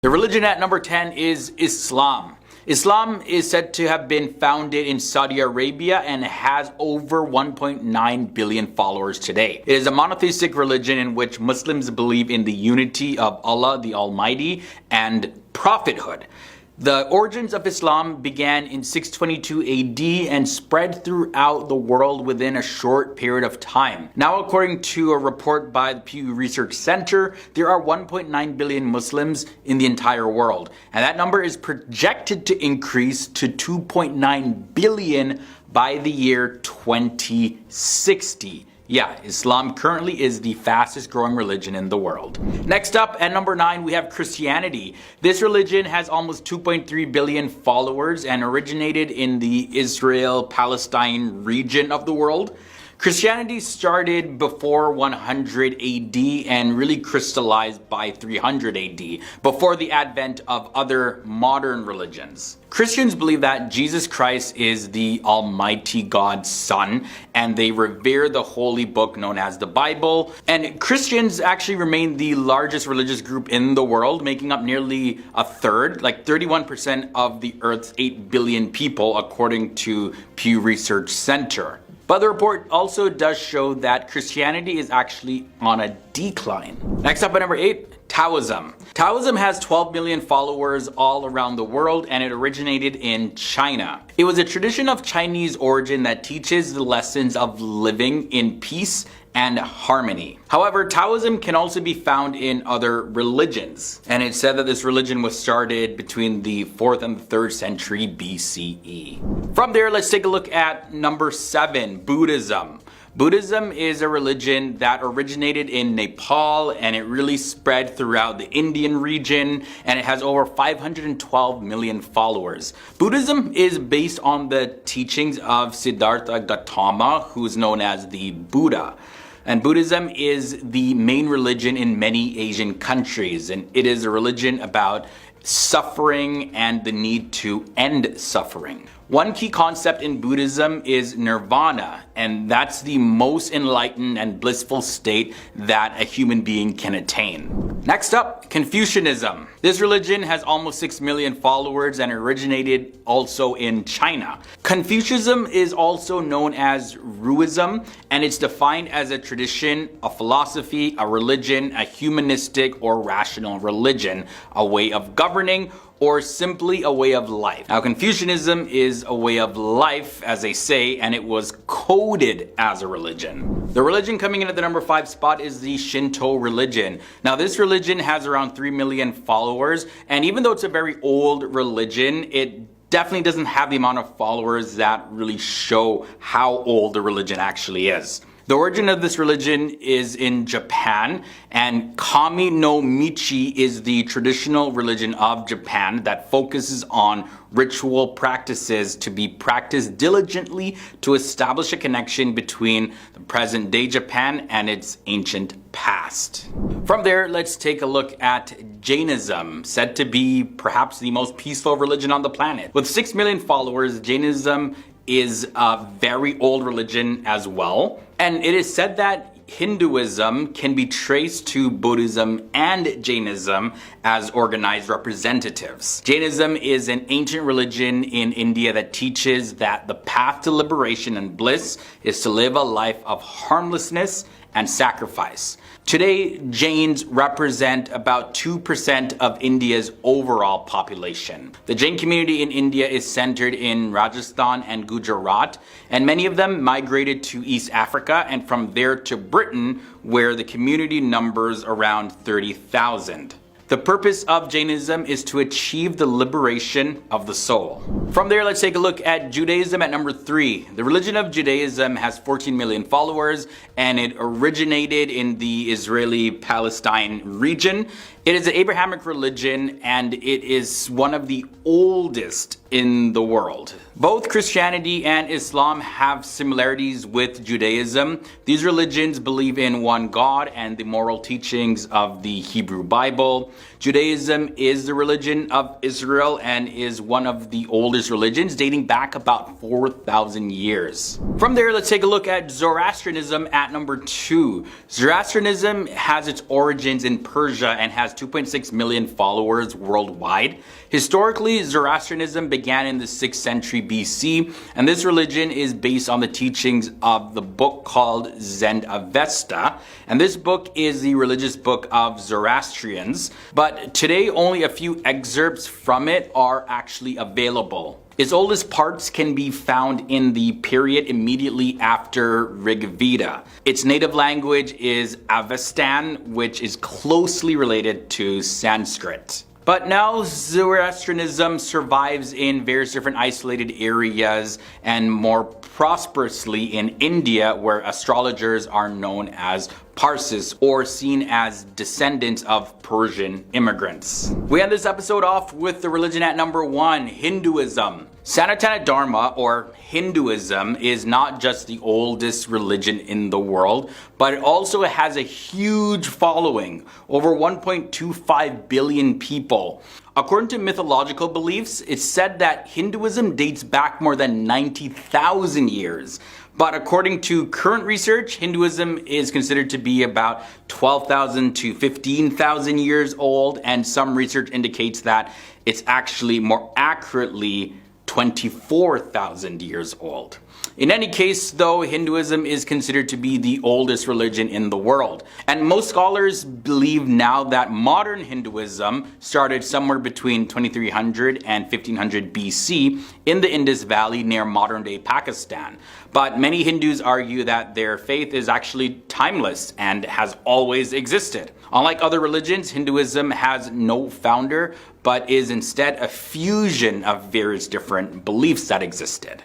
The religion at number 10 is Islam. Islam is said to have been founded in Saudi Arabia and has over 1.9 billion followers today. It is a monotheistic religion in which Muslims believe in the unity of Allah the Almighty and prophethood. The origins of Islam began in 622 AD and spread throughout the world within a short period of time. Now, according to a report by the Pew Research Center, there are 1.9 billion Muslims in the entire world, and that number is projected to increase to 2.9 billion by the year 2060. Yeah, Islam currently is the fastest growing religion in the world. Next up, at number 9, we have Christianity. This religion has almost 2.3 billion followers and originated in the Israel-Palestine region of the world. Christianity started before 100 AD and really crystallized by 300 AD, before the advent of other modern religions. Christians believe that Jesus Christ is the Almighty God's Son, and they revere the holy book known as the Bible. And Christians actually remain the largest religious group in the world, making up nearly a third, like 31% of the Earth's 8 billion people, according to Pew Research Center. But the report also does show that Christianity is actually on a decline. Next up at number 8, Taoism. Taoism has 12 million followers all around the world, and it originated in China. It was a tradition of Chinese origin that teaches the lessons of living in peace and harmony. However, Taoism can also be found in other religions, and it's said that this religion was started between the 4th and the 3rd century BCE. From there, let's take a look at number 7, Buddhism. Buddhism is a religion that originated in Nepal, and it really spread throughout the Indian region, and it has over 512 million followers. Buddhism is based on the teachings of Siddhartha Gautama, who's known as the Buddha. And Buddhism is the main religion in many Asian countries, and it is a religion about suffering and the need to end suffering. One key concept in Buddhism is nirvana, and that's the most enlightened and blissful state that a human being can attain. Next up, Confucianism. This religion has almost 6 million followers and originated also in China. Confucianism is also known as Ruism, and it's defined as a tradition, a philosophy, a religion, a humanistic or rational religion, a way of governing, or simply a way of life. Now, Confucianism is a way of life, as they say, and it was coded as a religion. The religion coming in at the number 5 spot is the Shinto religion. Now, this religion has around 3 million followers, and even though it's a very old religion, it definitely doesn't have the amount of followers that really show how old the religion actually is. The origin of this religion is in Japan, and Kami no Michi is the traditional religion of Japan that focuses on ritual practices to be practiced diligently to establish a connection between the present day Japan and its ancient past. From there, let's take a look at Jainism, said to be perhaps the most peaceful religion on the planet. With 6 million followers, Jainism is a very old religion as well, and it is said that Hinduism can be traced to Buddhism and Jainism as organized representatives. Jainism is an ancient religion in India that teaches that the path to liberation and bliss is to live a life of harmlessness and sacrifice. Today, Jains represent about 2% of India's overall population. The Jain community in India is centered in Rajasthan and Gujarat, and many of them migrated to East Africa and from there to Britain, where the community numbers around 30,000. The purpose of Jainism is to achieve the liberation of the soul. From there, let's take a look at Judaism at number 3. The religion of Judaism has 14 million followers, and it originated in the Israeli-Palestine region. It is an Abrahamic religion, and it is one of the oldest in the world. Both Christianity and Islam have similarities with Judaism. These religions believe in one God and the moral teachings of the Hebrew Bible. Judaism is the religion of Israel and is one of the oldest religions, dating back about 4,000 years. From there, let's take a look at Zoroastrianism at number 2. Zoroastrianism has its origins in Persia and has 2.6 million followers worldwide. Historically, Zoroastrianism began in the 6th century BC, and this religion is based on the teachings of the book called Zend Avesta. And this book is the religious book of Zoroastrians, but today only a few excerpts from it are actually available. Its oldest parts can be found in the period immediately after Rig Veda. Its native language is Avestan, which is closely related to Sanskrit. But now Zoroastrianism survives in various different isolated areas and more prosperously in India, where astrologers are known as Parsis, or seen as descendants of Persian immigrants. We end this episode off with the religion at number 1, Hinduism. Sanatana Dharma, or Hinduism, is not just the oldest religion in the world, but it also has a huge following, over 1.25 billion people. According to mythological beliefs, it's said that Hinduism dates back more than 90,000 years. But according to current research, Hinduism is considered to be about 12,000 to 15,000 years old, and some research indicates that it's actually more accurately 24,000 years old. In any case, though, Hinduism is considered to be the oldest religion in the world. And most scholars believe now that modern Hinduism started somewhere between 2300 and 1500 BC in the Indus Valley near modern-day Pakistan. But many Hindus argue that their faith is actually timeless and has always existed. Unlike other religions, Hinduism has no founder, but is instead a fusion of various different beliefs that existed.